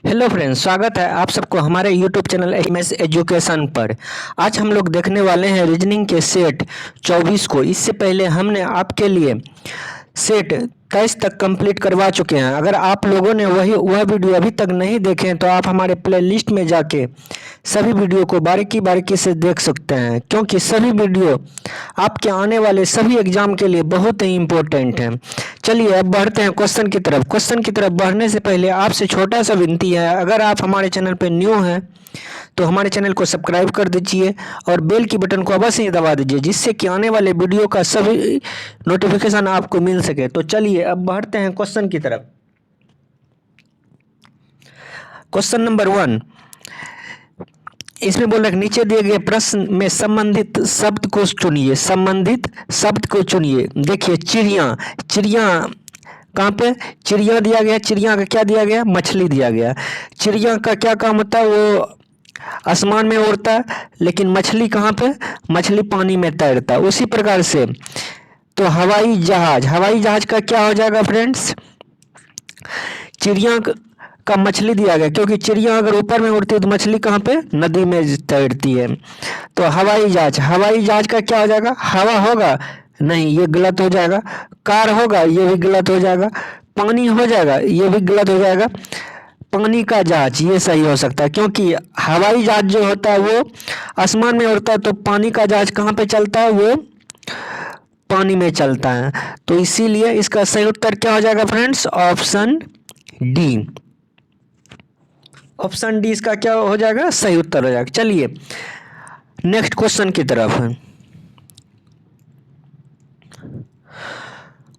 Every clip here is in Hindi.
हेलो फ्रेंड्स, स्वागत है आप सबको हमारे यूट्यूब चैनल एमएस एजुकेशन पर। आज हम लोग देखने वाले हैं रीजनिंग के सेट 24 को। इससे पहले हमने आपके लिए सेट 23 तक कंप्लीट करवा चुके हैं। अगर आप लोगों ने वह वीडियो अभी तक नहीं देखे तो आप हमारे प्लेलिस्ट में जाके सभी वीडियो को बारीकी बारीकी से देख सकते हैं, क्योंकि सभी वीडियो आपके आने वाले सभी एग्जाम के लिए बहुत ही इम्पोर्टेंट है। चलिए अब बढ़ते हैं क्वेश्चन की तरफ बढ़ने से पहले आपसे छोटा सा विनती है, अगर आप हमारे चैनल पर न्यू हैं तो हमारे चैनल को सब्सक्राइब कर दीजिए और बेल की बटन को अवश्य ही दबा दीजिए, जिससे कि आने वाले वीडियो का सभी नोटिफिकेशन आपको मिल सके। तो चलिए अब बढ़ते हैं क्वेश्चन की तरफ। क्वेश्चन नंबर 1, इसमें बोल रहा है नीचे दिए गए प्रश्न में संबंधित शब्द को चुनिए। संबंधित शब्द को चुनिए। देखिए चिड़िया, चिड़िया कहाँ पे चिड़िया दिया गया, चिड़िया का क्या दिया गया, मछली दिया गया। चिड़िया का क्या काम होता है, वो आसमान में उड़ता है, लेकिन मछली कहाँ पे, मछली पानी में तैरता है। उसी प्रकार से तो हवाई जहाज, हवाई जहाज का क्या हो जाएगा फ्रेंड्स, चिड़िया का मछली दिया गया, क्योंकि चिड़िया अगर ऊपर में उड़ती है तो मछली कहाँ पे, नदी में तैरती है। तो हवाई जहाज, हवाई जहाज का क्या हो जाएगा, हवा होगा, नहीं ये गलत हो जाएगा। कार होगा, ये भी गलत हो जाएगा। पानी हो जाएगा, ये भी गलत हो जाएगा। पानी का जहाज ये सही हो सकता है, क्योंकि हवाई जहाज जो होता है वो आसमान में उड़ता है, तो पानी का जहाज कहाँ पे चलता है, वो पानी में चलता है। तो इसीलिए इसका सही उत्तर क्या हो जाएगा friends, option D. Option D इसका क्या हो जाएगा, सही उत्तर हो जाएगा। चलिए नेक्स्ट क्वेश्चन की तरफ है।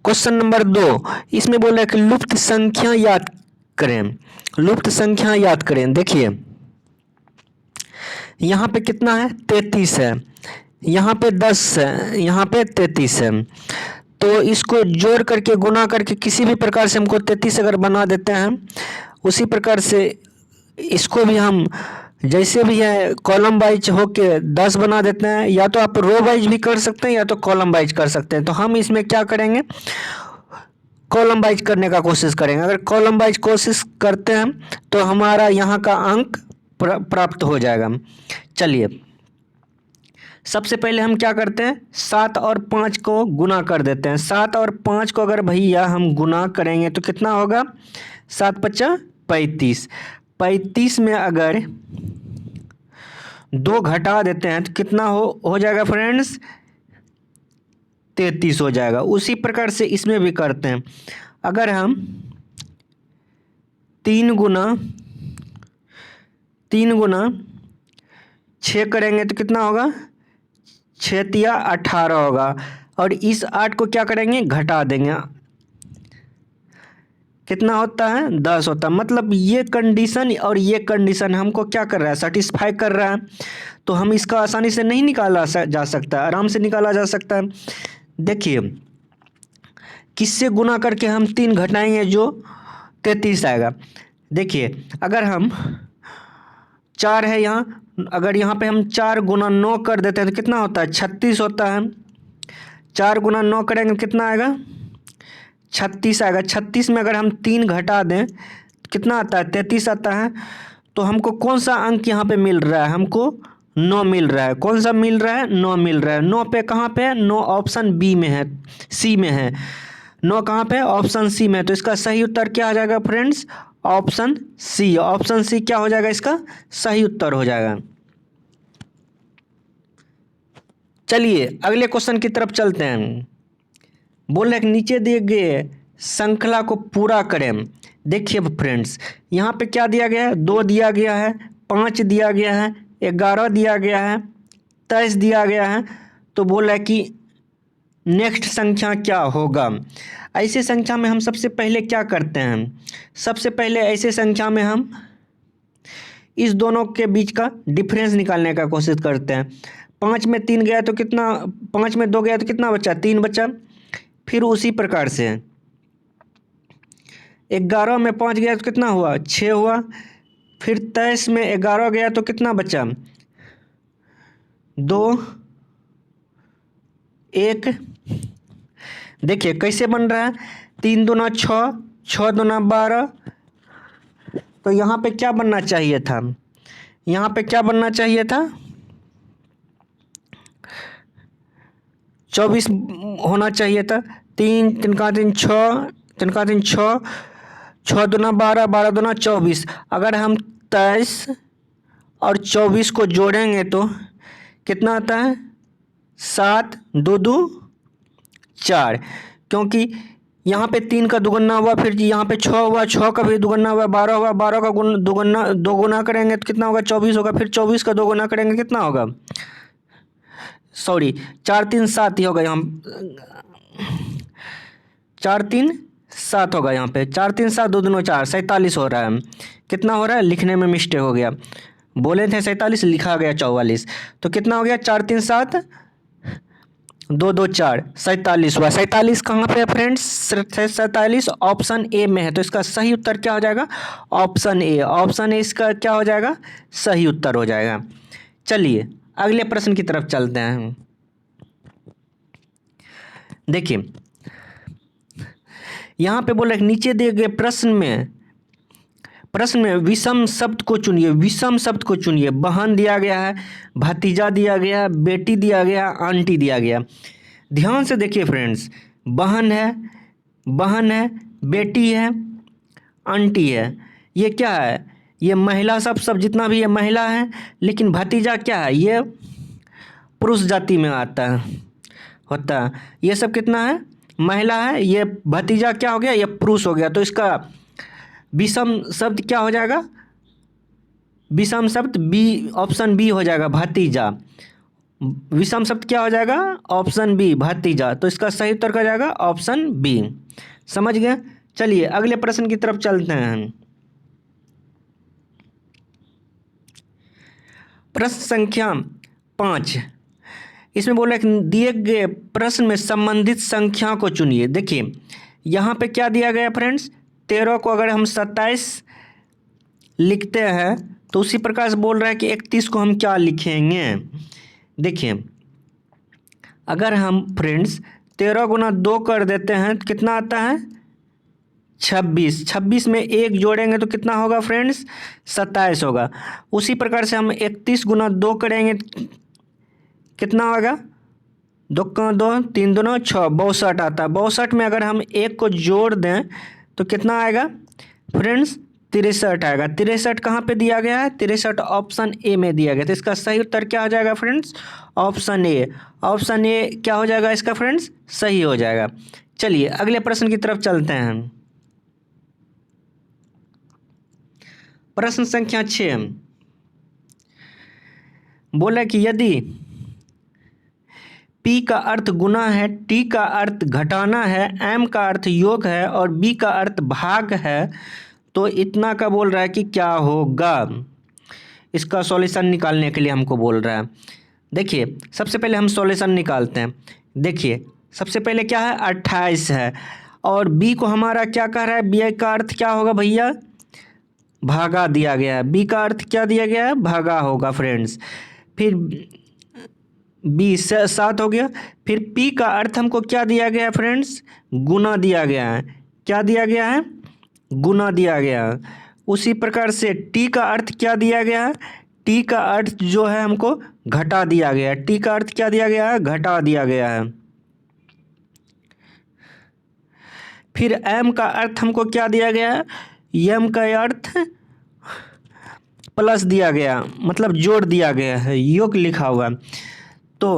क्वेश्चन नंबर 2, इसमें बोल रहा है कि लुप्त संख्या याद करें। लुप्त संख्या याद करें। देखिए यहाँ पे कितना है, 33 है, यहाँ पे 10 है, यहाँ पे 33 है। तो इसको जोड़ करके गुना करके किसी भी प्रकार से हमको 33 अगर बना देते हैं, उसी प्रकार से इसको भी हम जैसे भी है कॉलम वाइज होके 10 बना देते हैं। या तो आप रो वाइज भी कर सकते हैं या तो कॉलम वाइज कर सकते हैं। तो हम इसमें क्या करेंगे, कॉलम वाइज करने का कोशिश करेंगे। अगर कॉलम वाइज कोशिश करते हैं तो हमारा यहाँ का अंक प्राप्त हो जाएगा। चलिए सबसे पहले हम क्या करते हैं, 7 और 5 को गुना कर देते हैं। 7 और 5 को अगर भैया हम गुना करेंगे तो कितना होगा, 7 पच्चा 35। 35 में अगर 2 घटा देते हैं तो कितना हो जाएगा फ्रेंड्स, 33 हो जाएगा। उसी प्रकार से इसमें भी करते हैं। अगर हम 3 गुना 6 करेंगे तो कितना होगा, 6 तिया 18 होगा। और इस 8 को क्या करेंगे, घटा देंगे, कितना होता है, 10 होता है। मतलब ये कंडीशन और ये कंडीशन हमको क्या कर रहा है, सेटिस्फाई कर रहा है। तो हम इसका आसानी से नहीं निकाला जा सकता, आराम से निकाला जा सकता है। देखिए किससे गुना करके हम 3 घटाएंगे जो 33 आएगा। देखिए अगर हम 4 है यहाँ, अगर यहाँ पे हम 4 गुना 9 कर देते हैं तो कितना होता है, 36 होता है। 4 गुना 9 करेंगे कितना आएगा, 36 आएगा। 36 में अगर हम 3 घटा दें तो कितना आता है, 33 आता है। तो हमको कौन सा अंक यहाँ पे मिल रहा है, हमको 9 मिल रहा है। कौन सा मिल रहा है, 9 मिल रहा है। 9 पे कहाँ पे है, 9 ऑप्शन बी में है, सी में है। 9 कहाँ पे है, ऑप्शन सी में। तो इसका सही उत्तर क्या आ जाएगा friends, option C. Option C क्या हो जाएगा, इसका सही उत्तर हो जाएगा। चलिए अगले क्वेश्चन की तरफ चलते हैं। बोल रहे नीचे दिए गए श्रृंखला को पूरा करें। देखिए फ्रेंड्स यहाँ पे क्या दिया गया है, 2 दिया गया है, 5 दिया गया है, 11 दिया गया है, 23 दिया गया है। तो बोल रहा है कि नेक्स्ट संख्या क्या होगा। ऐसे संख्या में हम सबसे पहले क्या करते हैं, सबसे पहले ऐसे संख्या में हम इस दोनों के बीच का डिफरेंस निकालने का कोशिश करते हैं। 5 में 3 गया तो कितना, 5 में 2 गया तो कितना बचा, 3 बचा। फिर उसी प्रकार से 11 में 5 गया तो कितना हुआ, 6 हुआ। फिर 23 में 11 गया तो कितना बचा, 2 1। देखिए कैसे बन रहा है, 3 दूना 6, 6 दूना 12, तो यहाँ पे क्या बनना चाहिए था, यहाँ पे क्या बनना चाहिए था, 24 होना चाहिए था। 3 3 का 3 6, 3 का 3 6, 6 दूना 12, 12 दूना 24। अगर हम 23 और 24 को जोड़ेंगे तो कितना आता है, 7 2 2 4, क्योंकि यहाँ पे 3 का दुगुना हुआ, फिर यहाँ पे 6 हुआ, 6 का भी दुगुना हुआ, 12 हुआ, 12 का दुगुना, दो गुना करेंगे तो कितना होगा, 24 होगा, फिर 24 का दुगुना करेंगे कितना होगा, सॉरी 4 3 7 ही होगा, यहाँ 4 3 7 होगा, यहाँ पे 4 3 7 2 2 4, 47 हो रहा है। कितना हो रहा है, लिखने में मिस्टेक हो गया, बोले थे 47, लिखा गया 44। तो कितना हो गया, 4 3 7 2 2 4, 47 हुआ। 47 कहाँ पे है फ्रेंड्स, 47 ऑप्शन ए में है, तो इसका सही उत्तर क्या हो जाएगा, ऑप्शन ए। ऑप्शन ए इसका क्या हो जाएगा, सही उत्तर हो जाएगा। चलिए अगले प्रश्न की तरफ चलते हैं। देखिए यहाँ पे बोला नीचे दिए गए प्रश्न में विषम शब्द को चुनिए, विषम शब्द को चुनिए। बहन दिया गया है, भतीजा दिया गया, बेटी दिया गया, आंटी दिया गया। ध्यान से देखिए फ्रेंड्स, बहन है, बेटी है, आंटी है, ये क्या है, ये महिला सब जितना भी ये महिला है। लेकिन भतीजा क्या है, ये पुरुष जाति में आता है, होता है। ये सब कितना है, महिला है, ये भतीजा क्या हो गया, ये पुरुष हो गया। तो इसका विषम शब्द क्या हो जाएगा, विषम शब्द बी, ऑप्शन बी हो जाएगा, भतीजा। विषम शब्द क्या हो जाएगा, ऑप्शन बी, भतीजा। तो इसका सही उत्तर क्या जाएगा, ऑप्शन बी। समझ गए। चलिए अगले प्रश्न की तरफ चलते हैं। प्रश्न संख्या 5, इसमें बोला कि दिए गए प्रश्न में संबंधित संख्या को चुनिए। देखिए यहाँ पे क्या दिया गया फ्रेंड्स, 13 को अगर हम 27 लिखते हैं तो उसी प्रकार से बोल रहा है कि 31 को हम क्या लिखेंगे। देखिए अगर हम फ्रेंड्स 13 गुना 2 कर देते हैं तो कितना आता है, 26। 26 में 1 जोड़ेंगे तो कितना होगा फ्रेंड्स, 27 होगा। उसी प्रकार से हम 31 गुना 2 करेंगे कितना होगा, 2 का 2, 3 दूना 6, 62 आता है। 62 में अगर हम 1 को जोड़ दें तो कितना आएगा फ्रेंड्स, 63 आएगा। 63 कहाँ पे दिया गया है, 63 ऑप्शन ए में दिया गया। तो इसका सही उत्तर क्या हो जाएगा friends, option A. Option A क्या हो जाएगा इसका फ्रेंड्स, सही हो जाएगा। चलिए अगले प्रश्न की तरफ चलते हैं। प्रश्न संख्या 6 बोला कि यदि P का अर्थ गुना है, T का अर्थ घटाना है, M का अर्थ योग है और B का अर्थ भाग है तो इतना का बोल रहा है कि क्या होगा। इसका सॉल्यूशन निकालने के लिए हमको बोल रहा है। देखिए सबसे पहले हम सॉल्यूशन निकालते हैं। देखिए सबसे पहले क्या है, 28 है और B को हमारा क्या कह रहा है, B का अर्थ क्या होगा भैया, भागा दिया गया है। B का अर्थ क्या दिया गया है, भागा होगा फ्रेंड्स। फिर 7 हो गया। फिर P का अर्थ हमको क्या दिया गया है फ्रेंड्स, गुना दिया गया है। क्या दिया गया है, गुना दिया गया है। उसी प्रकार से T का अर्थ क्या दिया गया है, T का अर्थ जो है हमको घटा दिया गया है। T का अर्थ क्या दिया गया है, घटा दिया गया है। फिर M का अर्थ हमको क्या दिया गया है, M का अर्थ प्लस दिया गया, मतलब जोड़ दिया गया है, योग लिखा हुआ। तो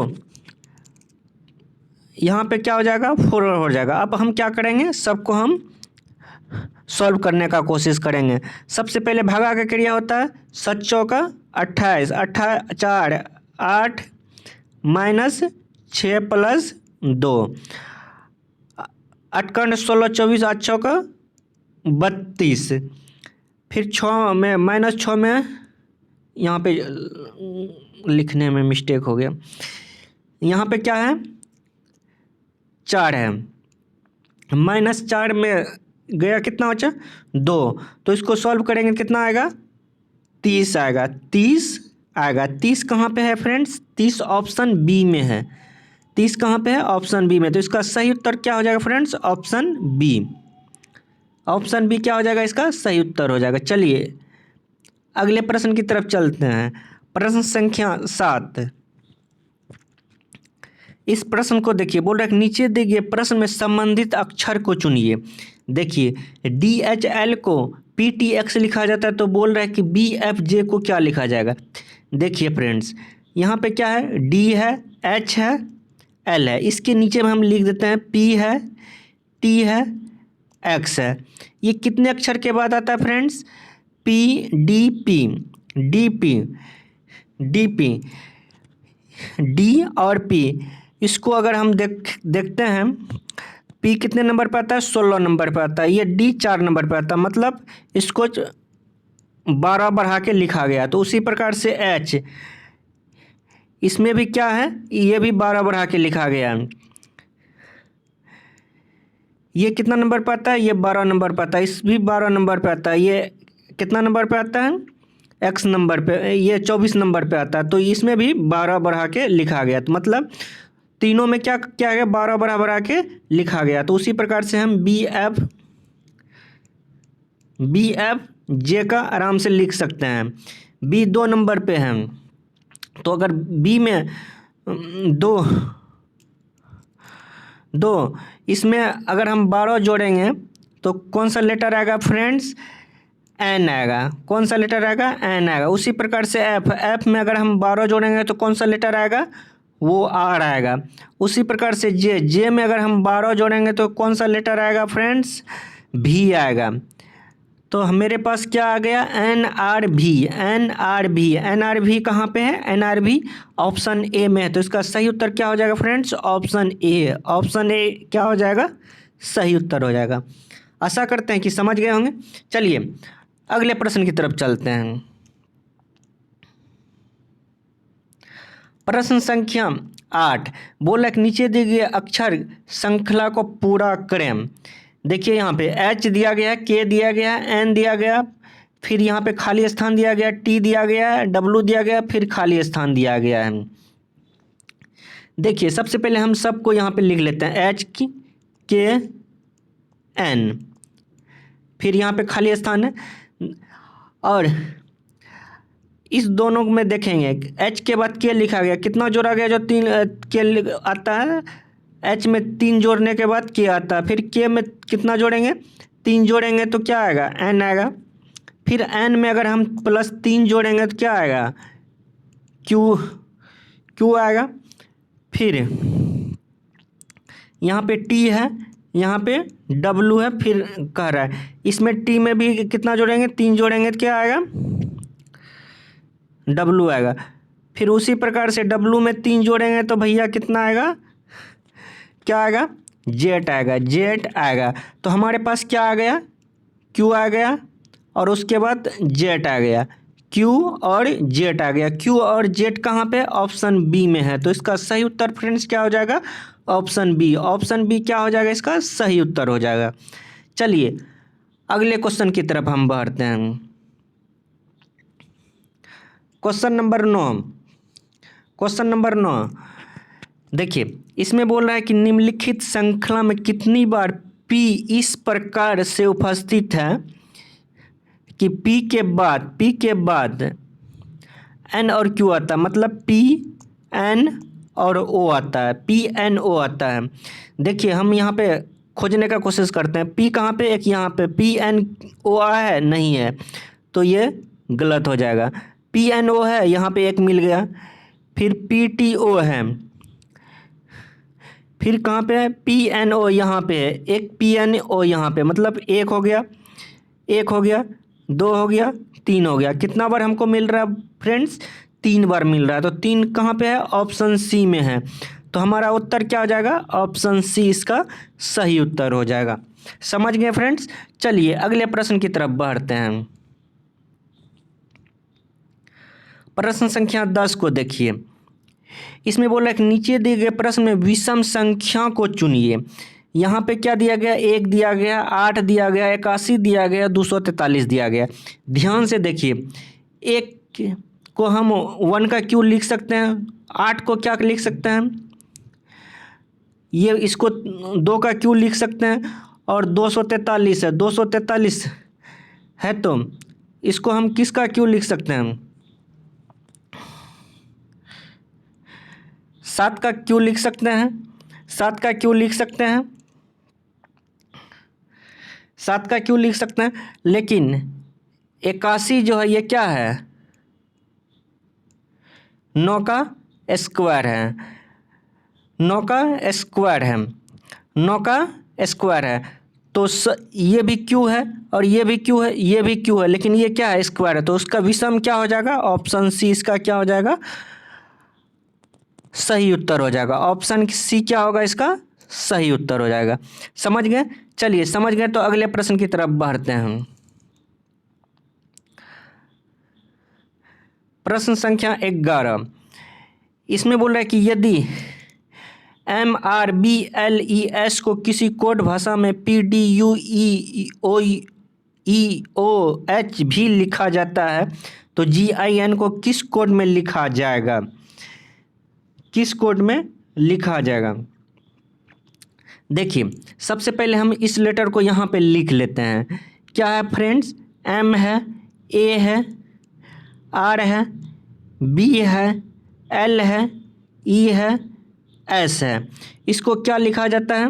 यहाँ पे क्या हो जाएगा, 4 हो जाएगा। अब हम क्या करेंगे, सबको हम सॉल्व करने का कोशिश करेंगे। सबसे पहले भागा का क्रिया होता है 7 चौका 28, 4 8 माइनस 6 प्लस 2, 8 का 16 24, 8 चौका 32। फिर 6 में माइनस 6 में यहाँ पे लिखने में मिस्टेक हो गया, यहाँ पे क्या है 4 है, माइनस 4 में गया कितना बचा 2। तो इसको सॉल्व करेंगे कितना आएगा, 30 आएगा। 30 आएगा। 30 कहाँ पे है फ्रेंड्स, 30 ऑप्शन बी में है। 30 कहाँ पे है, ऑप्शन बी में। तो इसका सही उत्तर क्या हो जाएगा friends, option B. Option B क्या हो जाएगा इसका सही उत्तर हो जाएगा। चलिए अगले प्रश्न की तरफ चलते हैं। प्रश्न संख्या 7। इस प्रश्न को देखिए, बोल रहा है कि नीचे दिए गए प्रश्न में संबंधित अक्षर को चुनिए। देखिए DHL को PTX लिखा जाता है, तो बोल रहा है कि BFJ को क्या लिखा जाएगा। देखिए फ्रेंड्स, यहाँ पे क्या है, D है, H है, L है। इसके नीचे में हम लिख देते हैं P है, T है, X है। ये कितने अक्षर के बाद आता है friends, PDP, DP, DP, D और P। इसको अगर हम देखते हैं, P कितने नंबर पे आता है, 16 नंबर पे आता है। ये D 4 नंबर पे आता है, मतलब इसको 12 बढ़ा के लिखा गया। तो उसी प्रकार से H, इसमें भी क्या है, ये भी 12 बढ़ा के लिखा गया। ये कितना नंबर पे आता है, ये 12 नंबर पे आता है। इस भी 12 नंबर पे आता है। ये कितना नंबर पे आता है, X नंबर पे, ये 24 नंबर पे आता है। तो इसमें भी 12 बढ़ा के लिखा गया। तो मतलब तीनों में क्या क्या है, 12 बढ़ा के लिखा गया। तो उसी प्रकार से हम BFJ का आराम से लिख सकते हैं। B 2 नंबर पे है, तो अगर B में दो इसमें अगर हम 12 जोड़ेंगे तो कौन सा लेटर आएगा फ्रेंड्स, N आएगा। कौन सा लेटर आएगा, N आएगा। उसी प्रकार से F में अगर हम 12 जोड़ेंगे तो कौन सा लेटर आएगा, वो R आएगा। उसी प्रकार से J में अगर हम 12 जोड़ेंगे तो कौन सा लेटर आएगा फ्रेंड्स, V आएगा। तो मेरे पास क्या आ गया, NRV कहाँ पे है, NRV ऑप्शन ए में है। तो इसका सही उत्तर क्या हो जाएगा फ्रेंड्स, ऑप्शन ए क्या हो जाएगा, सही उत्तर हो जाएगा। आशा करते हैं कि समझ गए होंगे। चलिए अगले प्रश्न की तरफ चलते हैं। प्रश्न संख्या 8 बोला कि नीचे दिए गए अक्षर श्रृंखला को पूरा करें। देखिए यहाँ पे H दिया गया, K दिया गया, N दिया गया, फिर यहाँ पे खाली स्थान दिया गया, T दिया गया, W दिया गया, फिर खाली स्थान दिया गया है। देखिए सबसे पहले हम सबको यहाँ पे लिख लेते हैं, H K N, फिर यहाँ पे खाली स्थान है। और इस दोनों में देखेंगे, H के बाद K लिखा गया, कितना जोड़ा गया, जो 3 K आता है। H में 3 जोड़ने के बाद K आता है। फिर K में कितना जोड़ेंगे, 3 जोड़ेंगे तो क्या आएगा, N आएगा। फिर N में अगर हम +3 जोड़ेंगे तो क्या आएगा, Q आएगा। फिर यहाँ पे T है, यहाँ पे W है, फिर कह रहा है इसमें T में भी कितना जोड़ेंगे, 3 जोड़ेंगे तो क्या आएगा, W आएगा। फिर उसी प्रकार से W में 3 जोड़ेंगे तो भैया कितना आएगा, क्या आएगा, Z आएगा। तो हमारे पास क्या आ गया, Q आ गया, और उसके बाद Z आ गया। Q और Z आ गया। Q और Z कहाँ पे, ऑप्शन बी में है। तो इसका सही उत्तर फ्रेंड्स क्या हो जाएगा, ऑप्शन बी क्या हो जाएगा, इसका सही उत्तर हो जाएगा। चलिए अगले क्वेश्चन की तरफ हम बढ़ते हैं। Question number 9। देखिए इसमें बोल रहा है कि निम्नलिखित श्रृंखला में कितनी बार P इस प्रकार से उपस्थित है कि P के बाद N और Q आता है, मतलब P N और O आता है, PNO आता है। देखिए हम यहाँ पे खोजने का कोशिश करते हैं, P कहाँ पे, एक यहाँ पे PNO है, नहीं है, तो ये गलत हो जाएगा। PNO है, यहाँ पे एक मिल गया। फिर PTO है, फिर कहाँ पे है, PNO यहाँ पे है, एक PNO यहाँ पे, मतलब एक हो गया, 2 हो गया, 3 हो गया। कितना बार हमको मिल रहा है फ्रेंड्स, 3 बार मिल रहा है। तो 3 कहाँ पे है, ऑप्शन सी में है। तो हमारा उत्तर क्या हो जाएगा, ऑप्शन सी इसका सही उत्तर हो जाएगा। समझ गए फ्रेंड्स। चलिए अगले प्रश्न की तरफ बढ़ते हैं। प्रश्न संख्या 10 को देखिए। इसमें बोल रहा है कि नीचे दिए गए प्रश्न में विषम संख्या को चुनिए। यहाँ पे क्या दिया गया, 1 दिया गया, 8 दिया गया, 81 दिया गया, 243 दिया गया। ध्यान से देखिए, 1 को हम 1 का क्यों लिख सकते हैं, 8 को क्या लिख सकते हैं, ये इसको 2 का क्यों लिख सकते हैं, और 243 है, 243 है, तो इसको हम किसका क्यों लिख सकते हैं? 7 का क्यों लिख सकते हैं? 7 का क्यों लिख सकते हैं? 7 का क्यों लिख सकते हैं? लेकिन 81 जो है ये क्या है? 9 का स्क्वायर है, 9 का स्क्वायर है, 9 का स्क्वायर है। तो ये भी क्यों है और ये भी क्यों है, ये भी क्यों है, लेकिन ये क्या है? स्क्वायर है। तो उसका विषम क्या हो जाएगा? ऑप्शन सी इसका क्या हो जाएगा? सही उत्तर हो जाएगा। ऑप्शन सी क्या होगा? इसका सही उत्तर हो जाएगा। समझ गए? चलिए समझ गए तो अगले प्रश्न की तरफ बढ़ते हैं हम। प्रश्न संख्या 11, इसमें बोल रहा है कि यदि MRBLES को किसी कोड भाषा में PDUEOH भी लिखा जाता है तो GIN को किस कोड में लिखा जाएगा? किस कोड में लिखा जाएगा? देखिए सबसे पहले हम इस लेटर को यहाँ पे लिख लेते हैं। क्या है फ्रेंड्स? M है, A है, R है, B है, L है, E है, S है। इसको क्या लिखा जाता है?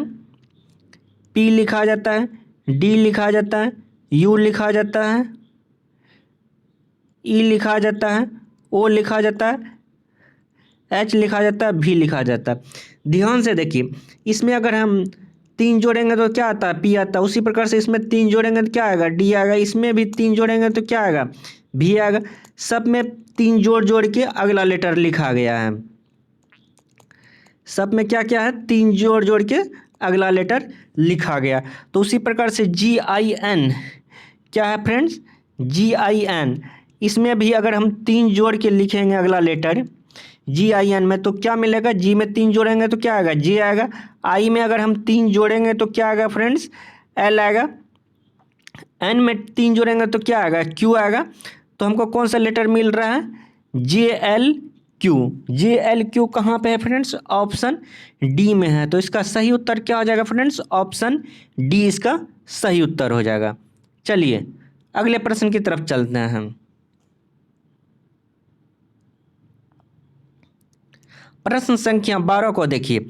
P लिखा जाता है, D लिखा जाता है, U लिखा जाता है, E लिखा जाता है, O लिखा जाता है, H लिखा जाता है, V लिखा जाता है। ध्यान से देखिए, इसमें अगर हम 3 जोड़ेंगे तो क्या आता है? P आता है। उसी प्रकार से इसमें 3 जोड़ेंगे तो क्या आएगा? D आएगा। इसमें भी 3 जोड़ेंगे तो क्या आएगा? V आएगा। सब में 3 जोड़ जोड़ के अगला लेटर लिखा गया है। सब में क्या क्या है? 3 जोड़ जोड़ के अगला लेटर लिखा गया। तो उसी प्रकार से GIN क्या है फ्रेंड्स? GIN इसमें भी अगर हम 3 जोड़ के लिखेंगे अगला लेटर GIN में तो क्या मिलेगा? G में 3 जोड़ेंगे तो क्या आएगा? J आएगा। I में अगर हम 3 जोड़ेंगे तो क्या आएगा फ्रेंड्स? L आएगा। N में 3 जोड़ेंगे तो क्या आएगा? Q आएगा। तो हमको कौन सा लेटर मिल रहा है? JLQ। JLQ कहाँ पे है फ्रेंड्स? ऑप्शन डी में है। तो इसका सही उत्तर क्या हो जाएगा फ्रेंड्स? ऑप्शन डी इसका सही उत्तर हो जाएगा। चलिए अगले प्रश्न की तरफ चलते हैं हम। प्रश्न संख्या 12 को देखिए,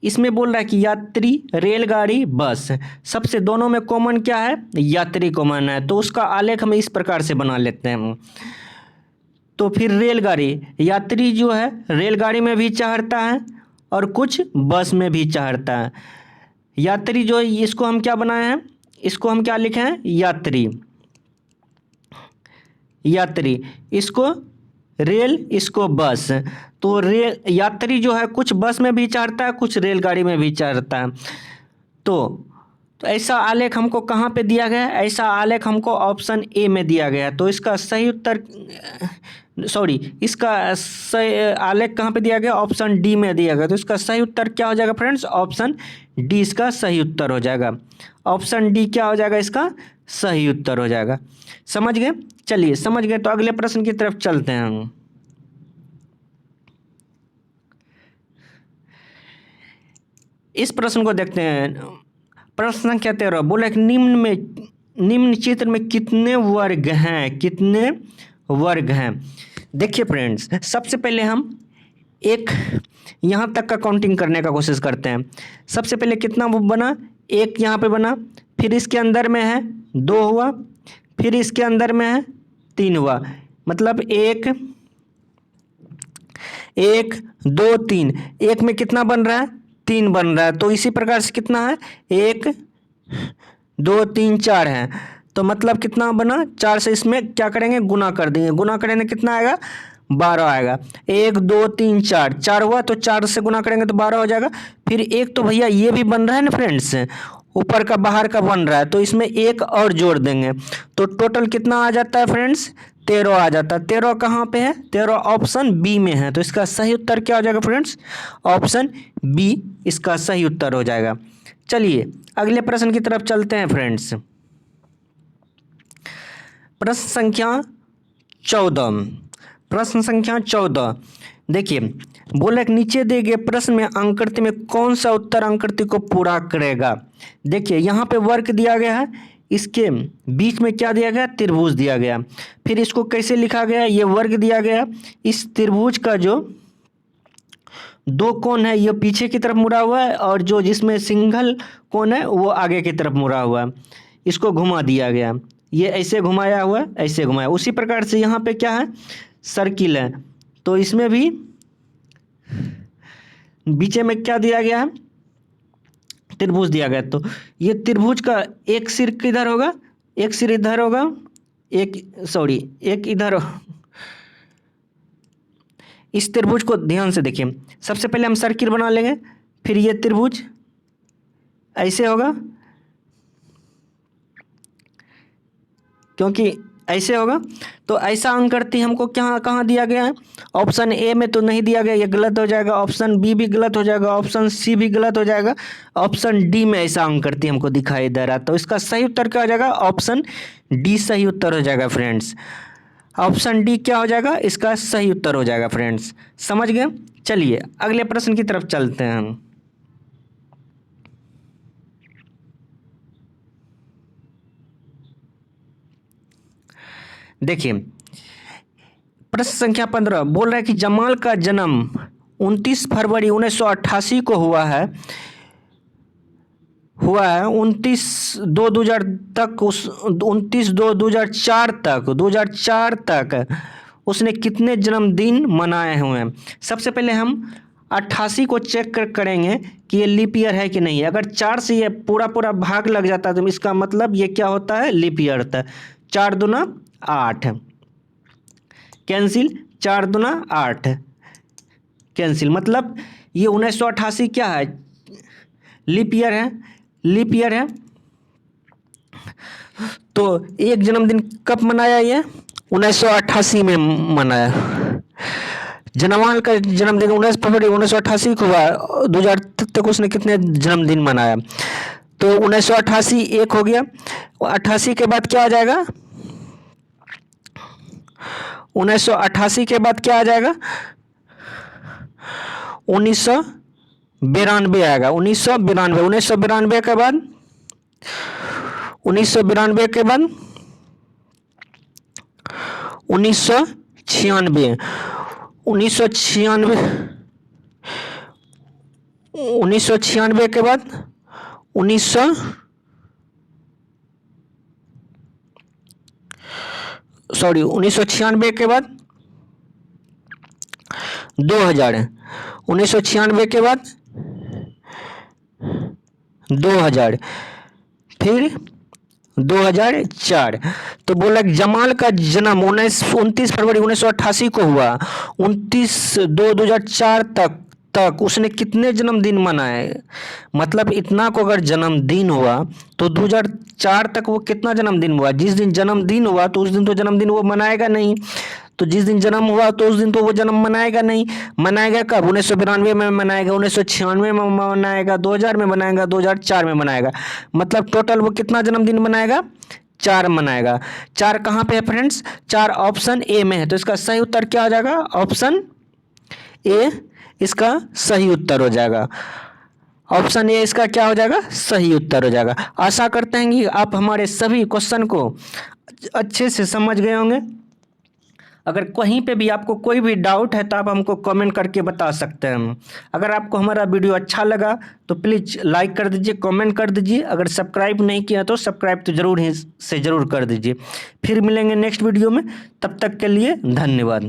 इसमें बोल रहा है कि यात्री, रेलगाड़ी, बस, सबसे दोनों में कॉमन क्या है? यात्री कॉमन है। तो उसका आलेख हम इस प्रकार से बना लेते हैं। तो फिर रेलगाड़ी, यात्री जो है रेलगाड़ी में भी चढ़ता है और कुछ बस में भी चढ़ता है। यात्री जो है इसको हम क्या बनाए हैं? इसको हम क्या लिखे हैं? यात्री। यात्री, इसको रेल, इसको बस। तो रेल यात्री जो है कुछ बस में भी चढ़ता है, कुछ रेलगाड़ी में भी चढ़ता है। तो ऐसा आलेख हमको कहाँ पे दिया गया है? ऐसा आलेख हमको ऑप्शन ए में दिया गया है। तो इसका सही उत्तर इसका सही आलेख कहाँ पे दिया गया? ऑप्शन डी में दिया गया। तो इसका सही उत्तर क्या हो जाएगा फ्रेंड्स? ऑप्शन डी इसका सही उत्तर हो जाएगा। ऑप्शन डी क्या हो जाएगा? इसका सही उत्तर हो जाएगा। समझ गए? चलिए समझ गए तो अगले प्रश्न की तरफ चलते हैं हम। इस प्रश्न को देखते हैं। प्रश्न संख्या 13 बोले निम्न चित्र में कितने वर्ग हैं? कितने वर्ग हैं? देखिए फ्रेंड्स, सबसे पहले हम एक यहाँ तक का काउंटिंग करने का कोशिश करते हैं। सबसे पहले कितना वो बना? 1 यहाँ पे बना, फिर इसके अंदर में है 2 हुआ, फिर इसके अंदर में है 3 हुआ। मतलब 1 2 3, 1 में कितना बन रहा है? 3 बन रहा है। तो इसी प्रकार से कितना है? 1 2 3 4 है। तो मतलब कितना बना? 4 से इसमें क्या करेंगे? गुना कर देंगे। गुना करेंगे कितना आएगा? 12 आएगा। 1 2 3 4, 4 हुआ तो 4 से गुना करेंगे तो 12 हो जाएगा। फिर एक तो भैया ये भी बन रहा है ना फ्रेंड्स, ऊपर का बाहर का बन रहा है, तो इसमें 1 और जोड़ देंगे तो टोटल कितना आ जाता है फ्रेंड्स? 13 आ जाता है। 13 कहाँ पे है? 13 ऑप्शन बी में है। तो इसका सही उत्तर क्या हो जाएगा फ्रेंड्स? ऑप्शन बी इसका सही उत्तर हो जाएगा। चलिए अगले प्रश्न की तरफ चलते हैं फ्रेंड्स। प्रश्न संख्या 14। प्रश्न संख्या 14, देखिए बोला कि नीचे दिए गए प्रश्न में अंकृति में कौन सा उत्तर अंकृति को पूरा करेगा। देखिए यहाँ पे वर्ग दिया गया है, इसके बीच में क्या दिया गया, त्रिभुज दिया गया। फिर इसको कैसे लिखा गया, ये वर्ग दिया गया, इस त्रिभुज का जो दो कोण है ये पीछे की तरफ मुड़ा हुआ है और जो जिसमें सिंगल कोण है वो आगे की तरफ मुड़ा हुआ है, इसको घुमा दिया गया। ये ऐसे घुमाया हुआ है, ऐसे घुमाया। उसी प्रकार से यहाँ पे क्या है, सर्किल है, तो इसमें भी बीच में क्या दिया गया है, त्रिभुज दिया गया। तो ये त्रिभुज का एक सिर किधर होगा, एक सिर इधर होगा, एक इधर। इस त्रिभुज को ध्यान से देखिए, सबसे पहले हम सर्किल बना लेंगे, फिर ये त्रिभुज ऐसे होगा, क्योंकि ऐसे होगा। तो ऐसा अंकृति हमको कहाँ दिया गया है, ऑप्शन ए में तो नहीं दिया गया, ये गलत हो जाएगा। ऑप्शन बी भी गलत हो जाएगा, ऑप्शन सी भी गलत हो जाएगा, ऑप्शन डी में ऐसा अंकृति हमको दिखाई दे रहा है। तो इसका सही उत्तर क्या हो जाएगा, ऑप्शन डी सही उत्तर हो जाएगा फ्रेंड्स। ऑप्शन डी क्या हो जाएगा, इसका सही उत्तर हो जाएगा फ्रेंड्स। समझ गए। चलिए अगले प्रश्न की तरफ चलते हैं हम। देखिए प्रश्न संख्या 15 बोल रहा है कि जमाल का जन्म 29 फरवरी 1988 को हुआ है 29/2/2000 तक, 29/2/2004 तक 2004 तक उसने कितने जन्मदिन मनाए हुए हैं। सबसे पहले हम 88 को चेक करेंगे कि ये लीप ईयर है कि नहीं है। अगर 4 से ये पूरा भाग लग जाता है तो इसका मतलब ये क्या होता है, लीप ईयर होता है। 4 दूना 8 कैंसिल, 4 दूना 8 कैंसिल, मतलब ये 1988 क्या है, लीप ईयर है, लीप ईयर है। तो एक जन्मदिन कब मनाया, ये 1988 में मनाया। जमाल का जन्मदिन 19 फरवरी 1988 को हुआ, 2000 तक उसने कितने जन्मदिन मनाया। तो 1988 एक हो गया, 88 के बाद क्या आ जाएगा, 1988 के बाद क्या आ जाएगा, 1992 आएगा। 1992, 1992 के बाद 1996, 1996, 1996 के बाद 1996 के बाद 2000, 1996 के बाद 2000, फिर 2004। तो बोला जमाल का जन्म 29 फरवरी 1988 को हुआ, 29/2/2004 तक उसने कितने जन्मदिन मनाए। मतलब इतना को अगर जन्मदिन हुआ तो 2004 तक वो कितना जन्मदिन हुआ। जिस दिन जन्मदिन हुआ तो उस दिन तो जन्मदिन वो मनाएगा नहीं, तो जिस दिन जन्म हुआ तो उस दिन तो वो जन्म मनाएगा नहीं। मनाएगा कब, 1992 में मनाएगा, 1996 में मनाएगा, 2000 में मनाएगा, 2004 में मनाएगा। मतलब टोटल वो कितना जन्मदिन मनाएगा, 4 मनाएगा। 4 कहाँ पे है फ्रेंड्स, 4 ऑप्शन ए में है। तो इसका सही उत्तर क्या हो जाएगा, ऑप्शन ए इसका सही उत्तर हो जाएगा। ऑप्शन ए इसका क्या हो जाएगा, सही उत्तर हो जाएगा। आशा करते हैं कि आप हमारे सभी क्वेश्चन को अच्छे से समझ गए होंगे। अगर कहीं पे भी आपको कोई भी डाउट है तो आप हमको कमेंट करके बता सकते हैं। अगर आपको हमारा वीडियो अच्छा लगा तो प्लीज़ लाइक कर दीजिए, कमेंट कर दीजिए। अगर सब्सक्राइब नहीं किया तो सब्सक्राइब तो ज़रूर ही से ज़रूर कर दीजिए। फिर मिलेंगे नेक्स्ट वीडियो में, तब तक के लिए धन्यवाद।